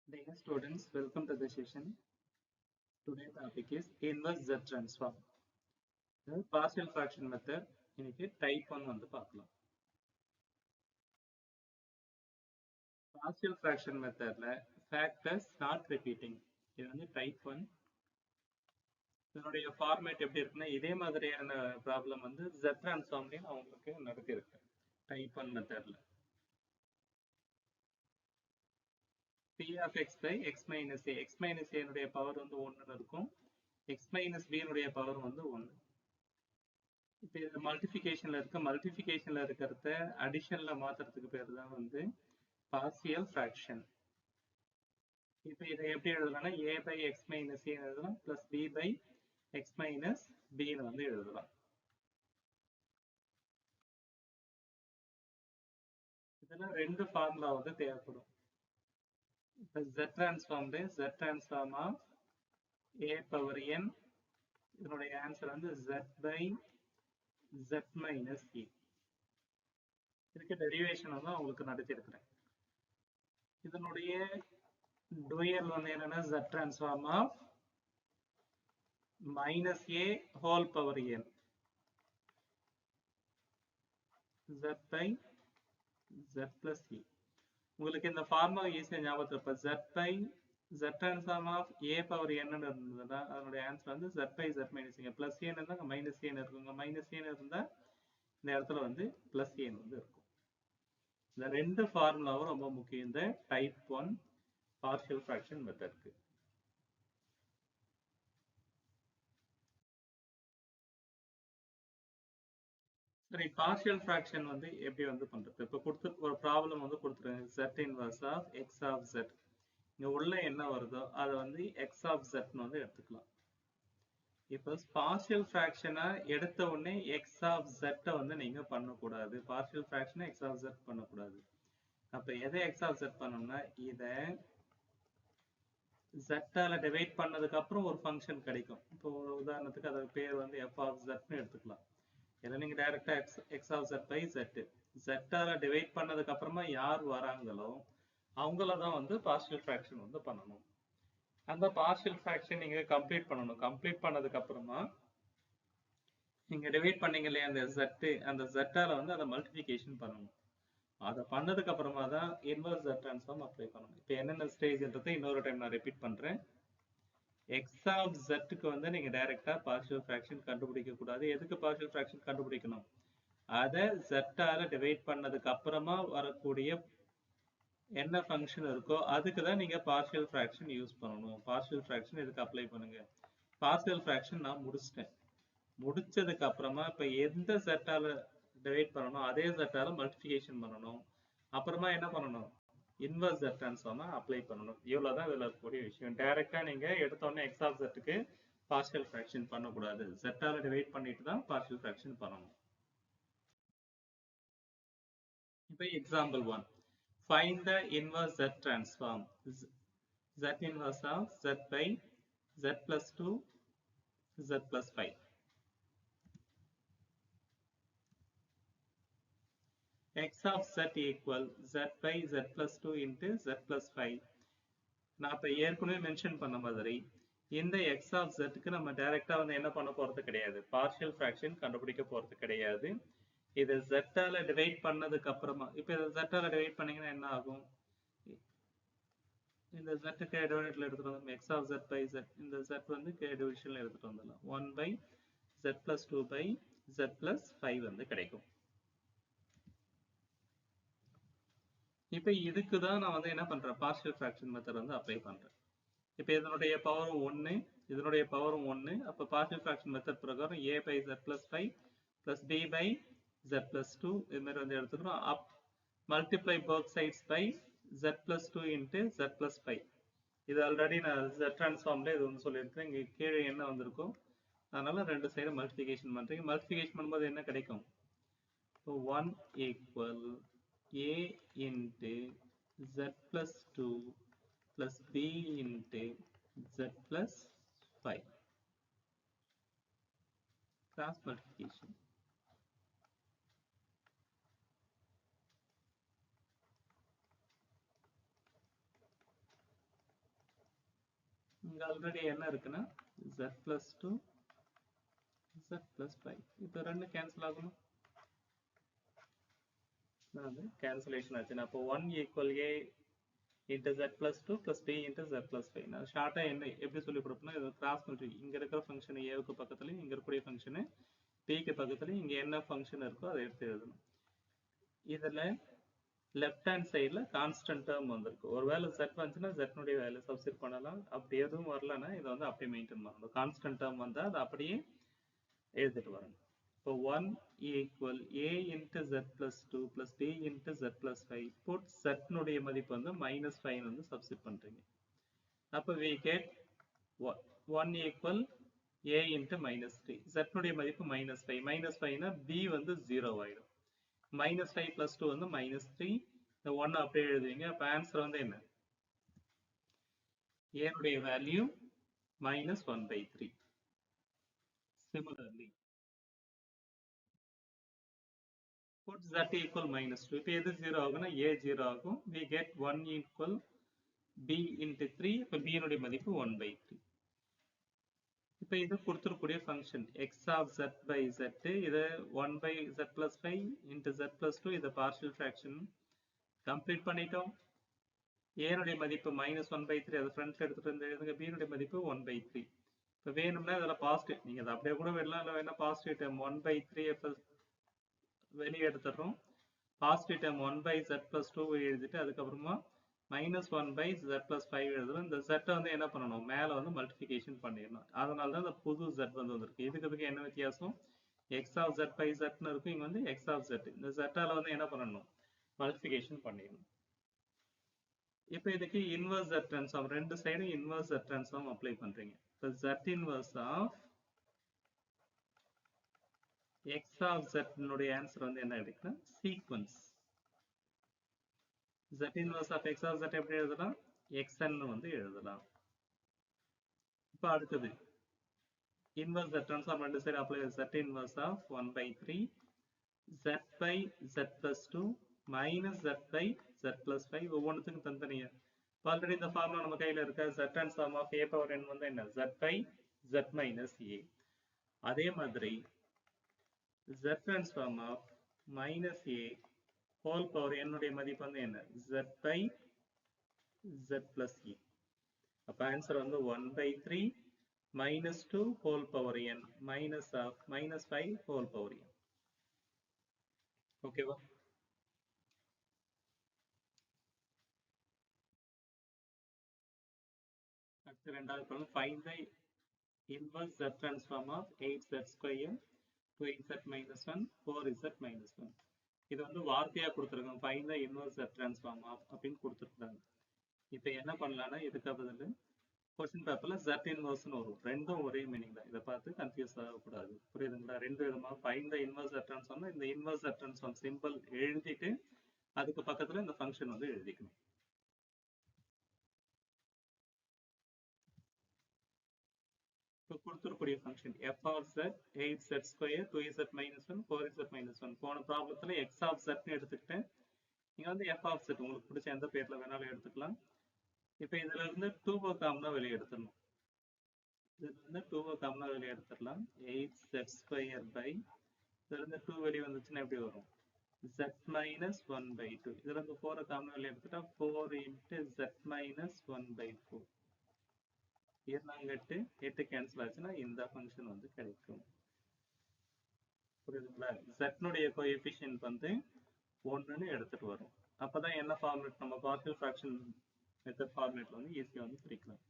Dear students, welcome to the session. Today's topic is inverse Z transform. The partial fraction method இன்னைக்கு type 1 வந்து பார்க்கலாம். Partial fraction methodல factors not repeating. இது வந்து type 1. இதனுடைய format எப்படி இருக்குன்னா இதே மாதிரியான ப்ராப்ளம் வந்து Z transformலயும் நான் உங்களுக்கு நடத்தியிருக்கேன். type 1 methodல. P of x by x minus a. x minus a னுடைய பவர் வந்து 1 இருக்கும். x minus b னுடைய பவர் வந்து 1. இப்போ இது மல்டிஃபிகேஷன்ல இருக்க மல்டிஃபிகேஷன்ல இருக்கிறத அடிஷன்ல மாத்துறதுக்கு பேர் தான் வந்து பார்சியல் ஃபிராக்ஷன். இப்போ இதை எப்படி எழுதலாம்னா a by x minus a எழுதலாம் plus b by x minus b வந்து எழுதலாம். இதெல்லாம் ரெண்டு ஃபார்முலா வந்து தேவைப்படும். இப்போ z டிரான்ஸ்ஃபார்ம்ல z transform of a power n இதனுடைய ஆன்சர் வந்து z by z minus e. இதுக்கு டெரிவேஷன் வந்து உங்களுக்கு நடத்தியிருக்கிறேன். இதனுடைய டூயல் வந்து என்னன்னா z transform of minus a whole power n z by z plus e. உங்களுக்கு இந்த ஃபார்முலா ஈஸியா ஞாபகத்துல இருப்ப z by z transform of a power n இருந்ததுன்னா அதனுடைய ஆன்சர் வந்து z by z minus a plus a இருந்தா minus a இருக்குங்க minus a இருந்தா இந்த இடத்துல வந்து plus a வந்து இருக்கும். இந்த ரெண்டு ஃபார்முலாவும் ரொம்ப முக்கியம் இந்த டைப் 1 partial fraction மெத்தட்க்கு. சரி, பார்ஷியல் ஃபிராக்ஷன் வந்து எப்படி வந்து பண்றது? இப்போ கொடுத்து ஒரு ப்ராப்ளம் வந்து கொடுத்துருங்க z inverse of x of z. இங்க உள்ள என்ன வருதோ அதை வந்து x ஆஃப் zன்னு வந்து எடுத்துக்கலாம். இப்போ பார்ஷியல் ஃபிராக்ஷனை எடுத்த உடனே x ஆஃப் z வந்து நீங்க பண்ணக்கூடாது. பார்ஷியல் ஃபிராக்ஷனை x ஆஃப் z பண்ணக்கூடாது. அப்ப எதை x ஆஃப் z பண்ணணும்னா இதை z ஆல டிவைட் பண்ணதுக்கு அப்புறம் ஒரு ஃபங்க்ஷன் கிடைக்கும். இப்போ உதாரணத்துக்கு அதோட பேர் வந்து f ஆஃப் zன்னு எடுத்துக்கலாம். இதில் நீங்கள் டைரெக்டாக x of z by z ஜெட்டால் டிவைட் பண்ணதுக்கு அப்புறமா யார் வராங்களோ அவங்கள தான் வந்து பார்ஷியல் ஃப்ராக்ஷன் வந்து பண்ணணும். அந்த பார்ஷியல் ஃப்ராக்ஷன் நீங்கள் கம்ப்ளீட் பண்ணணும். கம்ப்ளீட் பண்ணதுக்கு அப்புறமா நீங்கள் டிவைட் பண்ணீங்க இல்லையா அந்த ஜெட்டு, அந்த ஜெட்டால் வந்து அதை மல்டிபிகேஷன் பண்ணணும். அதை பண்ணதுக்கு அப்புறமா தான் இன்வர்ஸ் ஜெட் ட்ரான்ஸ்ஃபார்ம் அப்ளை பண்ணணும். இப்போ என்னென்ன ஸ்டேஜ்ன்றதை இன்னொரு டைம் நான் ரிப்பீட் பண்ணுறேன். x of zக்கு வந்து நீங்க டைரக்டா பார்ஷியல் ஃபிராக்ஷன் கண்டுபிடிக்க கூடாது. எதுக்கு பார்ஷியல் ஃபிராக்ஷன் கண்டுபிடிக்கணும்? அதை z ஆல டிவைட் பண்ணதுக்கு அப்புறமா வரக்கூடிய என்ன ஃபங்க்ஷன் இருக்கோ அதுக்கு தான் நீங்க பார்ஷியல் ஃபிராக்ஷன் யூஸ் பண்ணணும். பார்ஷியல் ஃபிராக்ஷன் இதுக்கு அப்ளை பண்ணுங்க. பார்ஷியல் ஃபிராக்ஷன் நான் முடிச்சிட்டேன். முடிச்சதுக்கு அப்புறமா இப்ப எந்த z ஆல டிவைட் பண்ணணும் அதே z ஆல மல்டிபிகேஷன் பண்ணணும். அப்புறமா என்ன பண்ணணும்? இன்வர்ஸ் Z டிரான்ஸ்ஃபார்மை அப்ளை பண்ணணும். இவ்வளவுதான் இதுல இருக்கக்கூடிய விஷயம். டைரக்டா நீங்க எடுத்தோடனே x ஆஃப் zக்கு பார்ஷியல் ஃபிராக்ஷன் பண்ணக்கூடாது. z ஆல டிவைட் பண்ணிட்டு தான் பார்ஷியல் ஃபிராக்ஷன் பண்ணணும். இப்போ example 1. Find the inverse Z transform. Z inverse of Z by Z plus 2 Z plus 5. X of Z equal Z by Z plus 2 into Z plus 5. நான் இப்போ ஏற்கனவே mention பண்ண மாதிரி இந்த x of zக்கு நம்ம டைரக்டா வந்து என்ன பண்ண போறது கிடையாது. பார்ஷியல் ஃபிராக்ஷன் கண்டுபிடிக்க போறது கிடையாது. இது z ஆல டிவைட் பண்ணதுக்கு அப்புறமா இப்போ இதை z ஆல டிவைட் பண்ணீங்கன்னா என்ன ஆகும்? இந்த z க்கு டிவைடட்ல எடுத்துட்டு வந்து x of z by z இந்த z வந்து k டிவிஷன்ல எடுத்துட்டு வந்துடலாம். 1 by z plus 2 by z plus 5 வந்து கிடைக்கும். இப்போ இதுக்கு தான் நான் வந்து என்ன பண்றேன்? பார்ஷியல் ஃபிராக்ஷன் மெத்தட் வந்து அப்ளை பண்றேன். இப்போ இதனுடைய பவரும் 1 இதனுடைய பவரும் 1. அப்போ பார்ஷியல் ஃபிராக்ஷன் மெத்தட் பிரகாரம் a by z plus 5 plus b by z plus 2 இது மாதிரி வந்து எடுத்துக்கிறோம். அப் multiply both sides by z plus 2 into z plus 5. இது ஆல்ரெடி நான் z டிரான்ஸ்ஃபார்ம்ல இது வந்து சொல்லியிருக்கேன். இங்கே கீழே என்ன வந்திருக்கும் அதனால ரெண்டு சைடு மல்டிபிகேஷன் பண்றீங்க. மல்டிபிகேஷன் பண்ணும்போது என்ன கிடைக்கும்? 1 equal a into z plus 2 plus b into z plus 5. Cross multiplication. இங்க ஆல்ரெடி என்ன இருக்குன்னா z plus 2 z plus 5 இப்போ ரெண்டு கேன்சல் ஆகணும். cancellation ஆச்சுன்னா அப்போ 1 equal a into z plus 2 plus b into z plus 5. நான் ஷார்ட்டா என்ன எப்படி சொல்லி கொடுப்பேன்னா இது கிராஸ் மல்டிப்ளை இங்க இருக்கிற ஃபங்க்ஷன் ஏவுக்கு பக்கத்துலயும் இங்க இருக்கக்கூடிய ஃபங்க்ஷன் பிக்கு பக்கத்துலயும் இங்க என்ன ஃபங்க்ஷன் இருக்கோ அதை எடுத்து எழுதணும். இதுல லெஃப்ட் ஹேண்ட் சைடுல கான்ஸ்டன்ட் டேர்ம் வந்திருக்கு. ஒருவேளை z வந்துச்சுன்னா z னுடைய வேல்யூ சப்ஸ்டிட் பண்ணலாம். அப்படி எதுவும் வரலன்னா இதை வந்து அப்படியே மெயின்டைன் பண்ணணும். கான்ஸ்டன்ட் டேர்ம் வந்தா அதை அப்படியே எழுதிட்டு வரணும். இப்போ 1 equal a into z plus 2 plus b into z plus 5 put z னுடைய மதிப்பு வந்து -5 வந்து சப்ஸ்டிட் பண்றீங்க. அப்போ we get 1 equal a into -3 z னுடைய மதிப்பு -5 -5னா b வந்து 0 ஆயிடும். -5 plus 2 வந்து -3 இந்த 1 அப்படியே எழுதுவீங்க. அப்போ ஆன்சர் வந்து என்ன a னுடைய value -1/3. Similarly put z equal -2 இப்போ எது 0 ஆகும்னா a 0 ஆகும். we get 1 equal b into 3 இப்போ b னுடைய மதிப்பு 1/3. இப்போ இது கொடுத்திருக்கக்கூடிய function x of z by z இது 1 by z plus 5 into z plus 2 இது பார்ஷியல் ஃபிராக்ஷன் கம்ப்ளீட் பண்ணிட்டோம். a னுடைய மதிப்பு -1/3 அதை ஃப்ரண்ட்ல எடுத்துட்டு வந்து எழுதுங்க. b னுடைய மதிப்பு 1/3. இப்போ வேணும்னா இதில் பாசிட்டிவ் நீங்கள் அதை அப்படியே கூட விடலாம். இல்லை வேணா பாசிட்டிவ் டேர்ம் 1/3 வெளியே எடுத்துடுறோம். பாசிட்டிவ் டேர்ம் 1/z plus 2 எழுதிட்டு அதுக்கப்புறமா -1/z plus 5 எழுதுறோம். இந்த z வந்து என்ன பண்ணணும் மேலே வந்து மல்டிபிகேஷன் பண்ணிடணும். அதனால தான் இந்த புது z வந்து வந்திருக்கு. இதுக்கு என்ன வித்தியாசம் x of z by z ன்னு இருக்கும். இங்க வந்து x of z. இந்த z ஆல வந்து என்ன பண்ணணும் மல்டிபிகேஷன் பண்ணிடணும். இப்போ இதுக்கு இன்வர்ஸ் z டிரான்ஸ்ஃபார்ம் ரெண்டு சைடும் இன்வர்ஸ் z டிரான்ஸ்ஃபார்ம் அப்ளை பண்றீங்க. இப்போ z inverse of x of z னுடைய ஆன்சர் வந்து என்ன கிடைக்குன்னா sequence. z inverse of x of z எப்படி எழுதலாம் xn வந்து எழுதலாம். இப்போ அடுத்தது inverse z transform ரெண்டு side apply z inverse of 1/3 z by z plus 2 minus z by z plus 5 ஒவ்வொன்றுத்துக்கும் தனித்தனியா. ஆல்ரெடி இந்த ஃபார்முலா நம்ம கையில இருக்க z transform of a power n வந்து என்ன z by z minus a. அதே மாதிரி z transform of minus a whole power n உடைய மதிப்பு வந்து என்ன z by z plus e. அப்ப ஆன்சர் வந்து 1/3 minus 2 whole power n minus of minus 5 whole power n. ஓகேவா? அடுத்து ரெண்டாவது problem find the inverse z transform of 8z square 2z minus 1 4z minus 1. இது வந்து வார்த்தையா கொடுத்துருக்காங்க. find the inverse z transform of அப்படின்னு கொடுத்துருக்காங்க. இப்போ என்ன பண்ணலாம்னா இதுக்கு பதில் கொஸ்டின் பேப்பர்ல z inverse ன்னு வரும். ரெண்டும் ஒரே மீனிங் தான். இதை பார்த்து கன்ஃபியூஸ் ஆகக்கூடாது. புரியுதுங்களா? ரெண்டு விதமா find the inverse z transform இந்த inverse z transform சிம்பிள் எழுதிட்டு அதுக்கு பக்கத்துல இந்த ஃபங்க்ஷன் வந்து எழுதிக்கணும். இப்போ கொடுத்துருக்கூடிய function f of z 8z square 2z minus 1 4z minus 1. போன ப்ராப்ளத்துல x of z ன்னு எடுத்துக்கிட்டேன். நீங்க வந்து f of z உங்களுக்கு பிடிச்ச எந்த பேர்ல வேணாலும் எடுத்துக்கலாம். இப்போ இதுல இருந்து 2 காமனா வெளியே எடுத்துடணும். இதுல இருந்து 2 காமனா வெளியே எடுத்துடலாம். 8z square by இதுல இருந்து 2 வெளியே வந்துச்சுன்னா எப்படி வரும் z minus 1/2. இதுல இருந்து 4 காமனா வெளியே எடுத்துட்டா 4 into z minus 1/4. இருந்தாங்கட்டு 8 கேன்சல் ஆச்சுன்னா இந்த ஃபங்க்ஷன் வந்து கிடைக்கும். புரியுதுங்களா? z னுடைய கோஎஃபிஷியன்ட் வந்து 1ன்னு எடுத்துட்டு வரும். அப்பதான் என்ன ஃபார்முலேட் நம்ம பார்ஷியல் ஃபிராக்ஷன் மெத்தட் ஃபார்முலேட்ல வந்து ஈஸியா வந்து பிரிக்கலாம்.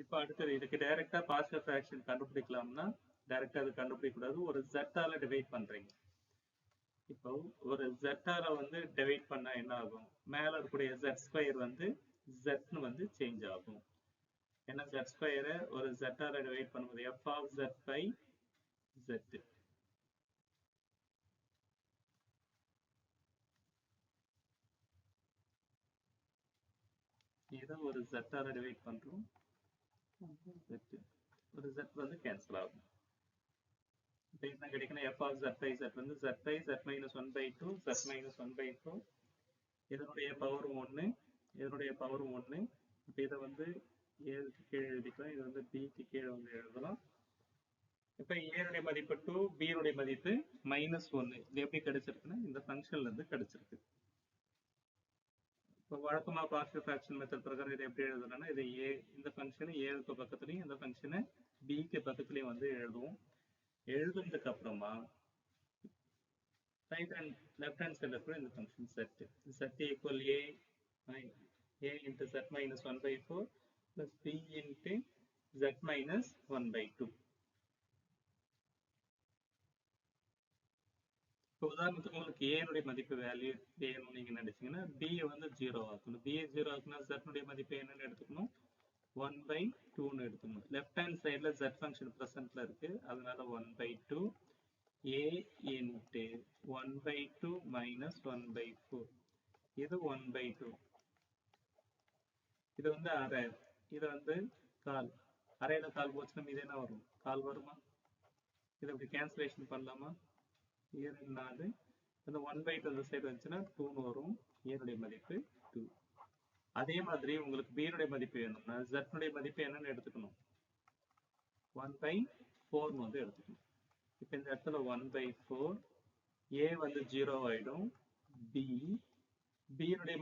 இப்போ அடுத்தது இதுக்கு டைரக்டா பார்ஷியல் ஃபிராக்ஷன் கண்டுபிடிக்கலாம்னா டைரக்டா அது கண்டுபிடிக்க கூடாது. ஒரு z ஆல டிவைட் பண்றீங்க. இப்போ ஒரு z ஆல வந்து டிவைட் பண்ணா என்ன ஆகும் மேல இருக்கக்கூடிய z ஸ்கொயர் வந்து z ன்னு வந்து சேஞ்ச் ஆகும். ஏன்னா z ஸ்கொயரை ஒரு z ஆல டிவைட் பண்ணும்போது f of z by z. இதை ஒரு z ஆல டிவைட் பண்றோம். ஒரு z வந்து கேன்சல் ஆகும். இப்போ என்ன கிடைக்குன்னா f of z by z வந்து z by z minus 1/2 z minus 1/4. இதனுடைய பவர் 1 இதனுடைய பவர் 1. இப்போ இதை வந்து ஏக்கு கீழே எழுதிக்கலாம். இது வந்து பிக்கு கீழே வந்து எழுதலாம். இப்ப ஏனுடைய மதிப்பு 2, பியுடைய மதிப்பு -1. இது எப்படி கிடைச்சிருக்குன்னா இந்த ஃபங்க்ஷன்ல இருந்து கிடைச்சிருக்கு. இப்போ வழக்கமா பார்ஷியல் ஃபிராக்ஷன் மெத்தட் பிரகாரம் இதை எப்படி எழுதுறோம்னா இது ஏ, இந்த ஃபங்க்ஷனை ஏக்கு பக்கத்துலையும் இந்த ஃபங்க்ஷனை பிக்கு பக்கத்துலையும் வந்து எழுதுவோம். எழுதுனதுக்கு அப்புறமா ரைட் ஹேண்ட் லெஃப்ட் ஹேண்ட் சைடில் இருக்கிற இந்த function set, set equal A into z minus 1/4 plus b into z minus 1/2. இப்போ உதாரணத்துக்கு உங்களுக்கு ஏனுடைய மதிப்பு வேல்யூ வேணும் நீங்க நினைச்சீங்கன்னா b வந்து 0 ஆக்கணும். b 0 ஆக்குனா z னுடைய மதிப்பு என்னன்னு எடுத்துக்கணும், 1/2ன்னு எடுத்துக்கணும். லெஃப்ட் ஹேண்ட் சைடில் z ஃபங்க்ஷன் ப்ரெசென்ட்ல இருக்கு, அதனால 1/2 a into 1/2 minus 1/4. இது 1/2. இது வந்து அரை, இது வந்து கால். அரையில கால் போச்சுன்னா இது என்ன வரும், கால் வருமா? இதை இப்படி கேன்சலேஷன் பண்ணலாமா? 2 4 இந்த 1/2 அந்த சைடு வந்துச்சுன்னா 2ன்னு வரும். ஏனுடைய மதிப்பு 2. அதே மாதிரி உங்களுக்கு b மதிப்பு வேணும்னா z மதிப்பு என்னன்னு எடுத்துக்கணும், 1/4 வந்து எடுத்துக்கணும். இப்போ இந்த இடத்துல 1/4, a வந்து 0 ஆயிடும், b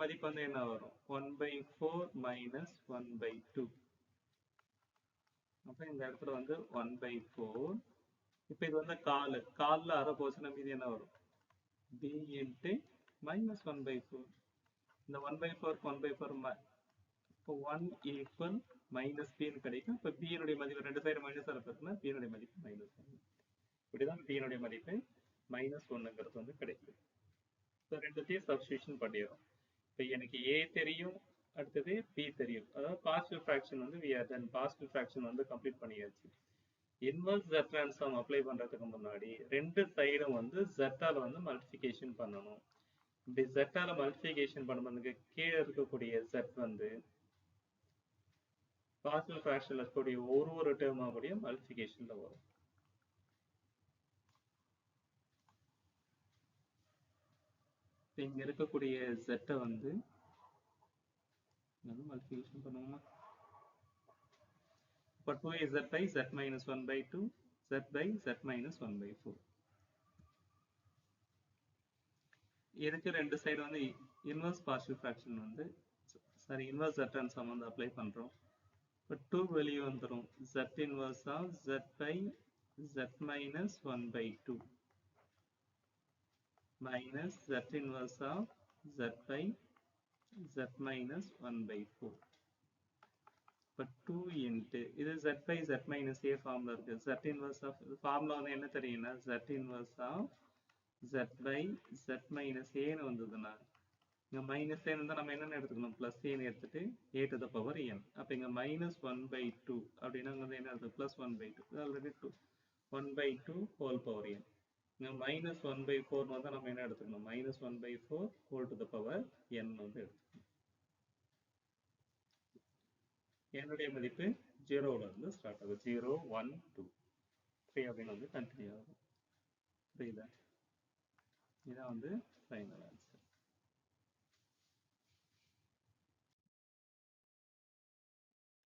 மதிப்பு வந்து என்ன வரும், 1/4 minus 1/2. அப்ப இந்த இடத்துல வந்து 1/4. இப்ப இது வந்து கால்ல அரை போச்சுன்னா மீதி என்ன வரும், b into minus 1/4. இந்த 1/4 1/4 இப்போ 1 equal minus b கிடைக்கும். இப்போ b மதிப்பு ரெண்டு சைடு மைனஸ் இருக்குன்னா b மதிப்பு -1. இப்படிதான் b மதிப்பு -1ங்கிறது வந்து கிடைக்கும். இப்போ ரெண்டுத்தையும் சப்ஸ்டிடியூஷன் பண்ணிடுறோம். இப்போ எனக்கு a தெரியும், அடுத்தது b தெரியும். அதாவது பார்ஷியல் ஃபிராக்ஷன் வந்து we are done. Partial fraction வந்து கம்ப்ளீட் பண்ணியாச்சு. இன்வர்ஸ் z டிரான்ஸ்ஃபார்ம் அப்ளை பண்றதுக்கு முன்னாடி ரெண்டு சைடும் வந்து z ஆல வந்து மல்டிபிகேஷன் பண்ணணும். இப்படி z ஆல மல்டிபிகேஷன் பண்ணும்போது கீழே இருக்கக்கூடிய z வந்து பார்ஷியல் ஃபிராக்ஷன்ல இருக்கக்கூடிய ஒரு டேர்மா கூடிய மல்டிபிகேஷன்ல வரும். இங்க இருக்கக்கூடிய z வந்து மல்டிபிகேஷன் பண்ணுவோமா? இப்போ 2z by z minus 1/2, z by z minus 1/4. இதுக்கு ரெண்டு சைடு வந்து இன்வர்ஸ் பார்ஷியல் ஃபிராக்ஷன் வந்து சாரி இன்வர்ஸ் z டிரான்ஸ்ஃபார்ம் வந்து அப்ளை பண்றோம். இப்போ 2 வெளியே வந்துடும், z inverse of z by z minus 1/2 minus z inverse of z by z minus 1/4. இப்போ 2 into இது z by z minus a ஃபார்ம்ல இருக்கு. z inverse of ஃபார்ம்ல வந்து என்ன தெரியும்னா z inverse of z by z minus a ன்னு வந்ததுன்னா இங்க மைனஸ் a இருந்தா நம்ம என்னன்னு எடுத்துக்கணும், பிளஸ் a ன்னு எடுத்துட்டு a to the power n. அப்ப இங்க -1/2 அப்படின்னா வந்து என்ன அர்த்தம், +1/2. Already 1/2 whole power n. இங்க -1/4 வந்து நம்ம என்ன எடுத்துக்கணும், -1/4 whole to the power n வந்து எடுத்துக்கணும். என்னுடைய மதிப்பு 0ல இருந்து ஸ்டார்ட் ஆகும். 0 1 2 3 அப்படின்னு வந்து கண்டினியூ ஆகும். புரியுதா? இதான் வந்து final answer.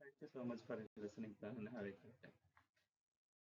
Thank you so much for listening and have a great time.